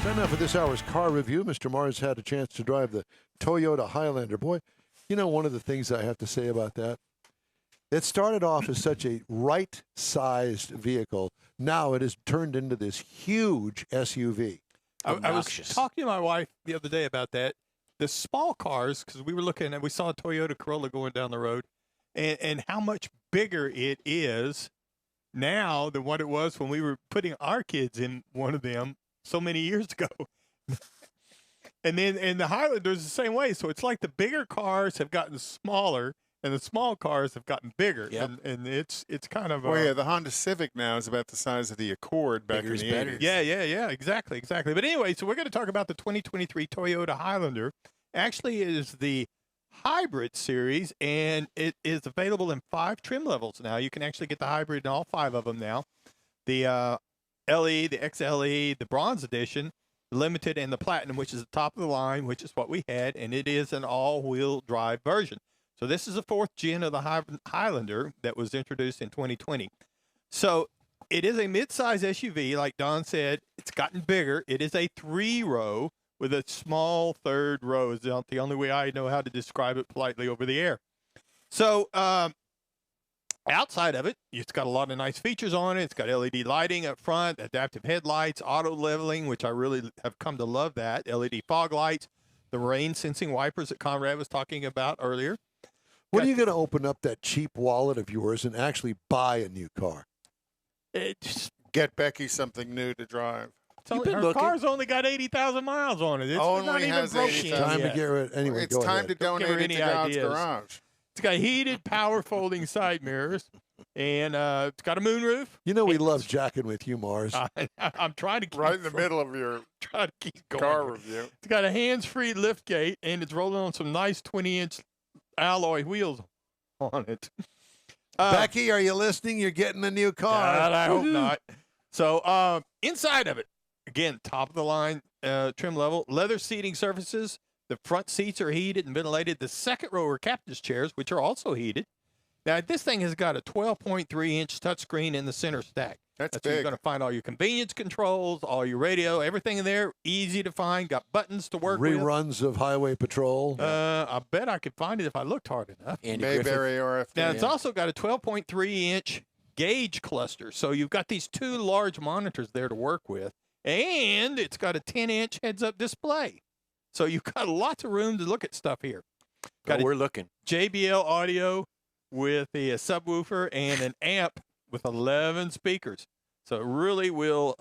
Time now for this hour's car review. Mr. Mars had a chance to drive the Toyota Highlander. Boy, you know, one of the things I have to say about that, it started off as such a right-sized vehicle. Now it has turned into this huge SUV. I was talking to my wife the other day about that. The small cars, because we were looking and we saw a Toyota Corolla going down the road, and how much bigger it is now than what it was when we were putting our kids in one of them so many years ago. And the Highlander's the same way. So it's like the bigger cars have gotten smaller and the small cars have gotten bigger. Yep. And it's kind of Well, yeah, the Honda Civic now is about the size of the Accord back in the 80s. Yeah, exactly. But anyway, so we're going to talk about the 2023 Toyota Highlander. Actually, it is the hybrid series, and it is available in 5 trim levels now. You can actually get the hybrid in all 5 of them now. The LE, the XLE, the Bronze Edition, the Limited, and the Platinum, which is the top of the line, which is what we had, and it is an all-wheel drive version. So this is the 4th gen of the Highlander that was introduced in 2020. So it is a mid-size SUV, like Don said. It's gotten bigger. It is a 3-row with a small 3rd row. Is the only way I know how to describe it politely over the air. So outside of it, it's got a lot of nice features on it. It's got LED lighting up front, adaptive headlights, auto leveling, which I really have come to love that, LED fog lights, the rain sensing wipers that Conrad was talking about earlier. When are you going to open up that cheap wallet of yours and actually buy a new car? Get Becky something new to drive. Her car's only got 80,000 miles on it. It's Only not even has broken 80,000. Time yet. to get rid. Anyway, It's go time ahead. to Don't give her donate it any to God's ideas. garage. It's got heated, power folding side mirrors, and it's got a moonroof. You know we love jacking with you, Mars. I'm trying to keep Right in the middle of your trying to keep going. car review. It's got a hands-free lift gate, and it's rolling on some nice 20-inch alloy wheels on it. Becky, are you listening? You're getting a new car. I hope not. So inside of it, again, top of the line trim level, leather seating surfaces. The front seats are heated and ventilated. The second row are captain's chairs, which are also heated. Now, this thing has got a 12.3-inch touchscreen in the center stack. That's where you're big. going to find all your convenience controls, all your radio, everything in there. Easy to find. Got buttons to work with. Reruns of Highway Patrol. I bet I could find it if I looked hard enough. Mayberry RFD. Now, it's also got a 12.3-inch gauge cluster. So you've got these 2 large monitors there to work with. And it's got a 10-inch heads-up display. So you've got lots of room to look at stuff here. We're looking. JBL audio with a subwoofer and an amp with 11 speakers. So it really will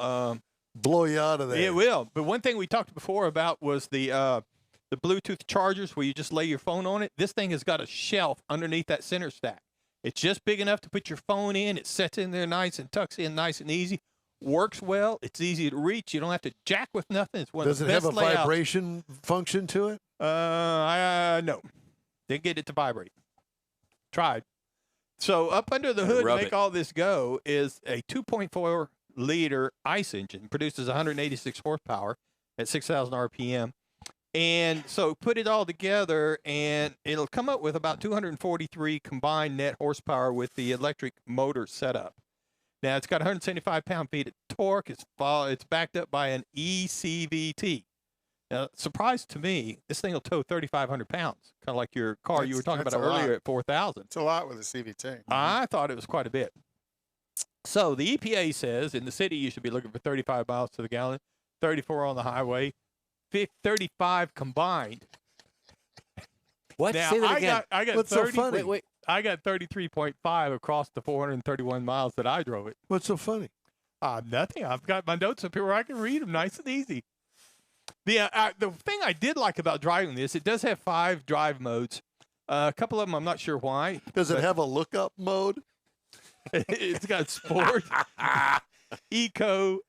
blow you out of there. It will. But one thing we talked before about was the Bluetooth chargers where you just lay your phone on it. This thing has got a shelf underneath that center stack. It's just big enough to put your phone in. It sets in there nice and tucks in nice and easy. Works well. It's easy to reach. You don't have to jack with nothing. It's one Does of it the best have a layouts. vibration function to it? No. Didn't get it to vibrate. Tried. So up under the hood to make all this go is a 2.4-liter ICE engine. Produces 186 horsepower at 6,000 RPM. And so put it all together, and it'll come up with about 243 combined net horsepower with the electric motor setup. Now, it's got 175 pound-feet of torque. It's backed up by an ECVT. Now, surprise to me, this thing will tow 3,500 pounds, kind of like your car you were talking about earlier at 4,000. It's a lot with a CVT. I thought it was quite a bit. So the EPA says in the city you should be looking for 35 miles to the gallon, 34 on the highway, 35 combined. What? Now, Say that again. I got What's 30, so funny? Wait. I got 33.5 across the 431 miles that I drove it. What's so funny? Nothing. I've got my notes up here where I can read them nice and easy. The thing I did like about driving this, it does have 5 drive modes. A couple of them I'm not sure why. Does it have a lookup mode? It's got sport, eco,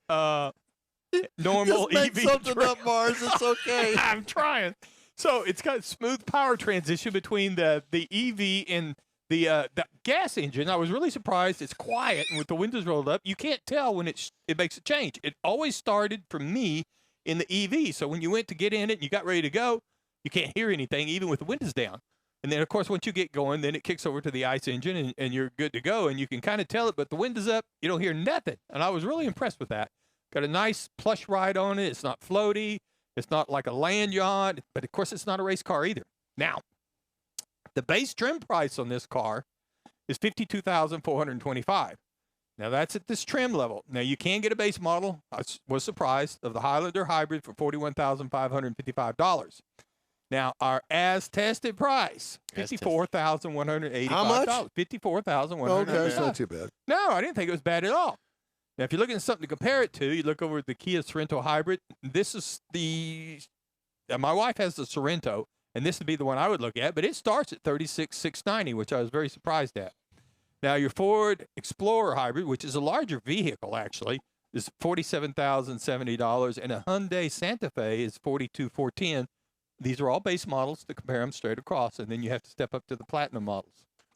normal, Just make EV. something up, Mars. It's okay. I'm trying. So it's got smooth power transition between the EV and the gas engine. I was really surprised. It's quiet, and with the windows rolled up, you can't tell when it makes a change. It always started for me in the EV. So when you went to get in it and you got ready to go, you can't hear anything, even with the windows down. And then, of course, once you get going, then it kicks over to the ICE engine, and you're good to go. And you can kind of tell it, but the windows up, you don't hear nothing. And I was really impressed with that. Got a nice plush ride on it. It's not floaty. It's not like a land yacht, but of course it's not a race car either. Now, the base trim price on this car is $52,425. Now that's at this trim level. Now you can get a base model. I was surprised of the Highlander Hybrid for $41,555. Now our as tested price, $54,185. How much? $54,185. Okay, that's not too bad. No, I didn't think it was bad at all. Now, if you're looking at something to compare it to, you look over at the Kia Sorento Hybrid. This is the my wife has the Sorento, and this would be the one I would look at, but it starts at $36,690, which I was very surprised at. Now, your Ford Explorer Hybrid, which is a larger vehicle actually, is $47,070, and a Hyundai Santa Fe is $42,410. These are all base models to compare them straight across, and then you have to step up to the Platinum models.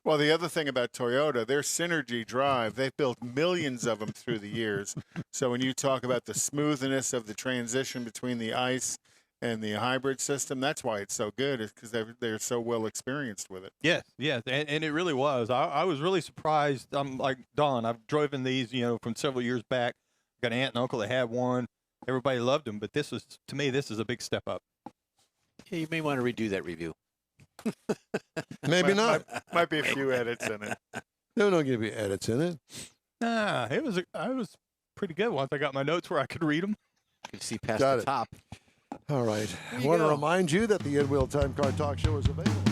Well, the other thing about Toyota, their Synergy drive, they've built millions of them through the years. So when you talk about the smoothness of the transition between the ICE and the hybrid system, that's why it's so good, is because they're so well experienced with it. Yes, and it really was. I was really surprised. I'm like Don. I've driven these, from several years back. Got an aunt and uncle that had one. Everybody loved them, but this is a big step up. Yeah, you may want to redo that review. Maybe not. Might be a few edits in it. No, don't give you edits in it. Nah, I was pretty good once I got my notes where I could read them. You can see past Got the it. top. All right. I There you want to go. remind you that the Ed Wheel Time Car Talk Show is available